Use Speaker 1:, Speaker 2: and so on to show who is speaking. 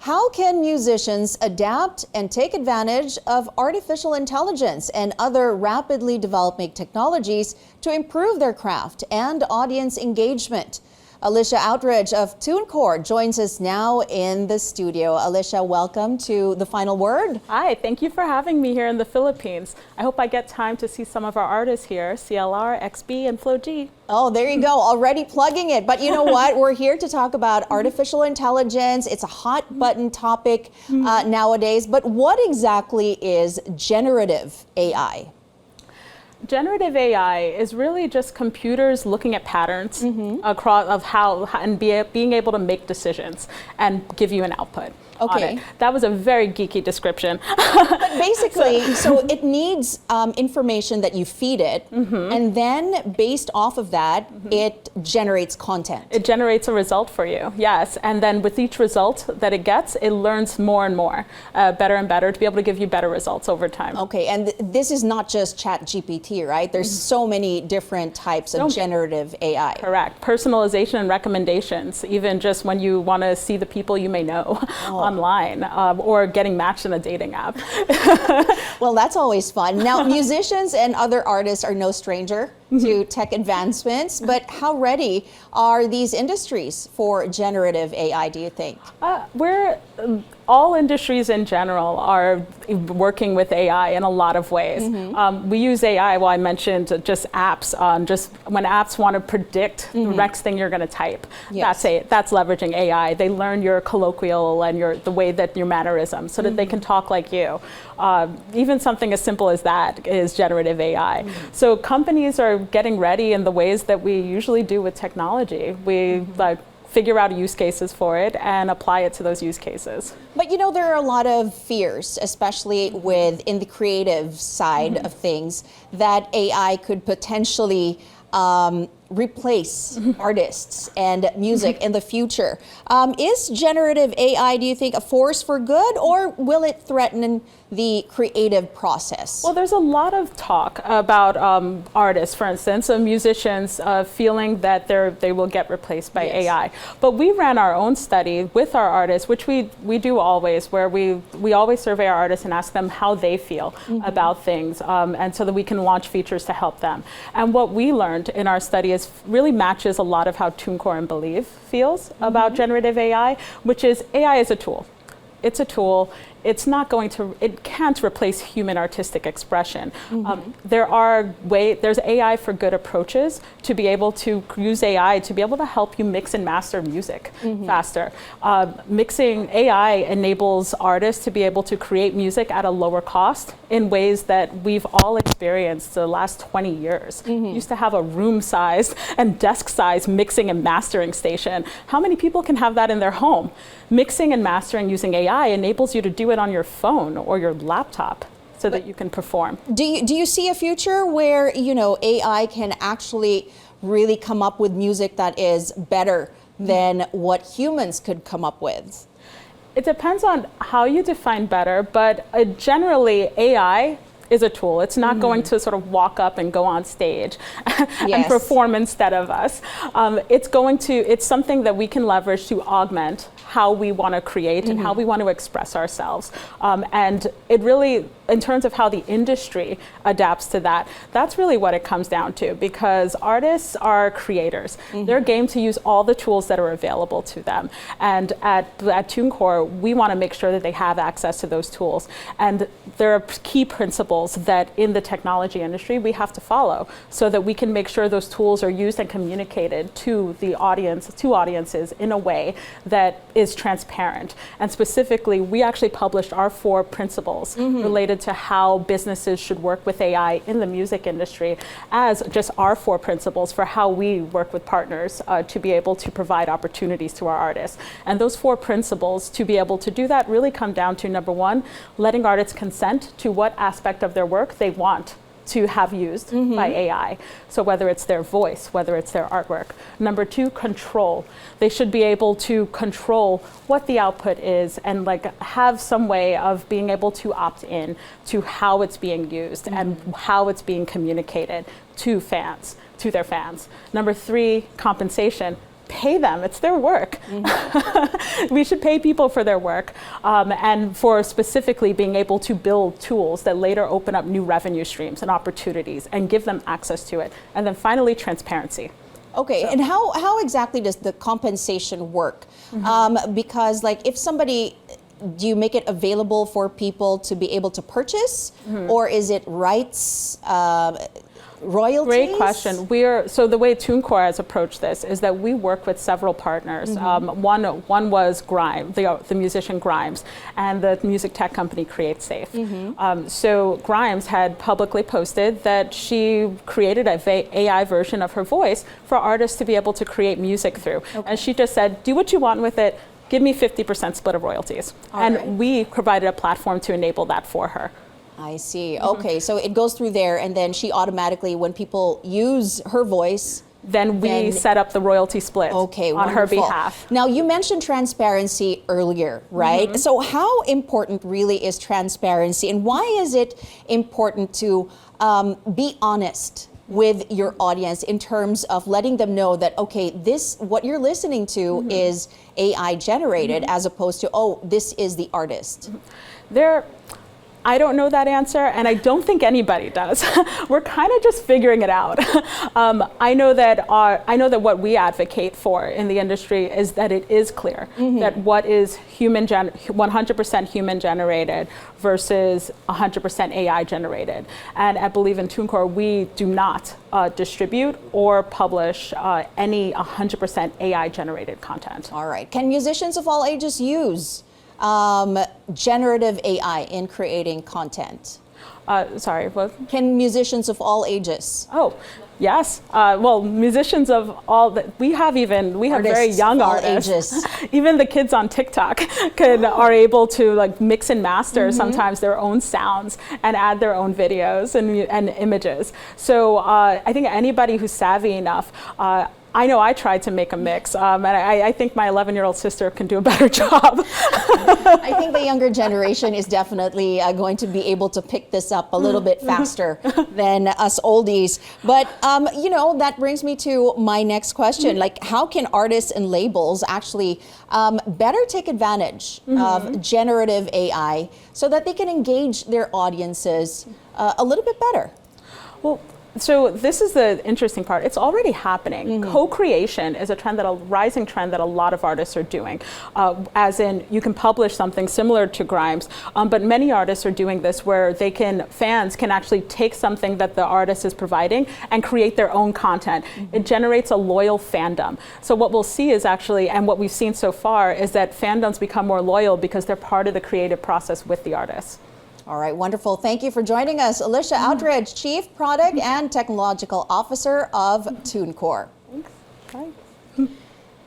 Speaker 1: How can musicians adapt and take advantage of artificial intelligence and other rapidly developing technologies to improve their craft and audience engagement? Alisha Outridge of TuneCore joins us now in the studio. Alisha, welcome to The Final Word.
Speaker 2: Hi, thank you for having me here in the Philippines. I hope I get time to see some of our artists here, CLR, XB, and Flo G.
Speaker 1: Oh, there you go, already plugging it. But you know what? We're here to talk about artificial intelligence. It's a hot button topic nowadays. But what exactly is generative AI?
Speaker 2: Generative AI is really just computers looking at patterns across of how and being able to make decisions and give you an output.
Speaker 1: Okay.
Speaker 2: That was a very geeky description.
Speaker 1: But basically, so it needs information that you feed it, and then based off of that, it generates content.
Speaker 2: It generates a result for you, yes. And then with each result that it gets, it learns more and more, better and better, to be able to give you better results over time.
Speaker 1: Okay, and this is not just ChatGPT, right? There's so many different types of generative AI.
Speaker 2: Correct. Personalization and recommendations, even just when you want to see the people you may know online, or getting matched in a dating app.
Speaker 1: Well, that's always fun. Now, musicians and other artists are no stranger to tech advancements, but how ready are these industries for generative AI, do you think? All
Speaker 2: industries in general are working with AI in a lot of ways. We use AI, well, I mentioned just apps, just when apps want to predict the next thing you're going to type.
Speaker 1: Yes.
Speaker 2: That's leveraging AI. They learn your colloquial and the way that your mannerisms so that they can talk like you. Even something as simple as that is generative AI. So companies are getting ready in the ways that we usually do with technology. We figure out use cases for it and apply it to those use cases.
Speaker 1: But you know, there are a lot of fears, especially in the creative side of things, that AI could potentially replace artists and music in the future. Is generative AI, do you think, a force for good, or will it threaten the creative process?
Speaker 2: Well, there's a lot of talk about artists, for instance, musicians feeling that they will get replaced by AI. But we ran our own study with our artists, which we do always, where we always survey our artists and ask them how they feel about things, and so that we can launch features to help them. And what we learned in our study really matches a lot of how TuneCore and Believe feels about generative AI, which is AI is a tool. It's a tool. It can't replace human artistic expression. There's AI for good approaches to be able to use AI to be able to help you mix and master music faster. Mixing AI enables artists to be able to create music at a lower cost in ways that we've all experienced the last 20 years. Used to have a room-sized and desk-sized mixing and mastering station. How many people can have that in their home? Mixing and mastering using AI enables you to do it on your phone or your laptop so that you can perform.
Speaker 1: Do you see a future where, you know, AI can actually really come up with music that is better than what humans could come up with?
Speaker 2: It depends on how you define better, but generally AI is a tool. It's not going to sort of walk up and go on stage and perform instead of us. It's something that we can leverage to augment how we want to create and how we want to express ourselves. And it really, in terms of how the industry adapts to that, that's really what it comes down to, because artists are creators. They're game to use all the tools that are available to them. And at TuneCore, we want to make sure that they have access to those tools. And there are key principles that in the technology industry we have to follow so that we can make sure those tools are used and communicated to the audience, to audiences in a way that is transparent. And specifically, we actually published our 4 principles related to how businesses should work with AI in the music industry as just our 4 principles for how we work with partners to be able to provide opportunities to our artists. And those 4 principles, to be able to do that, really come down to, number 1, letting artists consent to what aspect of their work they want to have used by AI. So whether it's their voice, whether it's their artwork. Number 2, control. They should be able to control what the output is and have some way of being able to opt in to how it's being used and how it's being communicated to their fans. Number 3, compensation. pay them. It's their work. We should pay people for their work, and for specifically being able to build tools that later open up new revenue streams and opportunities and give them access to it. And then finally, transparency.
Speaker 1: Okay, and how exactly does the compensation work? Because like if somebody, do you make it available for people to be able to purchase, or is it rights, royalties?
Speaker 2: Great question. So the way TuneCore has approached this is that we work with several partners. One was Grimes, the musician Grimes, and the music tech company CreateSafe. So Grimes had publicly posted that she created an AI version of her voice for artists to be able to create music through. And she just said, do what you want with it, give me 50% split of royalties. We provided a platform to enable that for her.
Speaker 1: I see. Okay, so it goes through there, and then she automatically, when people use her voice,
Speaker 2: then we set up the royalty split on her behalf.
Speaker 1: Now, you mentioned transparency earlier, right? So how important really is transparency, and why is it important to be honest with your audience in terms of letting them know that, okay, what you're listening to is AI generated, as opposed to, oh, this is the artist?
Speaker 2: I don't know that answer, and I don't think anybody does. We're kind of just figuring it out. I know that what we advocate for in the industry is that it is clear that what is 100% human generated versus 100% AI generated. And I believe in TuneCore, we do not distribute or publish any 100% AI generated content.
Speaker 1: All right. Can musicians of all ages use generative AI in creating content?
Speaker 2: Sorry, what?
Speaker 1: Can musicians of all ages?
Speaker 2: Oh, yes. Well, musicians of all, we have very young artists. Even the kids on TikTok are able to like mix and master sometimes their own sounds and add their own videos and images. So I think anybody who's savvy enough, I know I tried to make a mix, and I think my 11-year-old sister can do a better job.
Speaker 1: I think the younger generation is definitely going to be able to pick this up a little bit faster than us oldies. But, that brings me to my next question. Like, how can artists and labels actually better take advantage of generative AI so that they can engage their audiences a little bit better?
Speaker 2: Well, so this is the interesting part. It's already happening. Co-creation is a rising trend that a lot of artists are doing. As in, you can publish something similar to Grimes, but many artists are doing this where fans can actually take something that the artist is providing and create their own content. It generates a loyal fandom. So what we'll see is actually, and what we've seen so far, is that fandoms become more loyal because they're part of the creative process with the artists.
Speaker 1: All right, wonderful. Thank you for joining us. Alisha Outridge, Chief Product and Technological Officer of TuneCore.
Speaker 2: Thanks. Bye.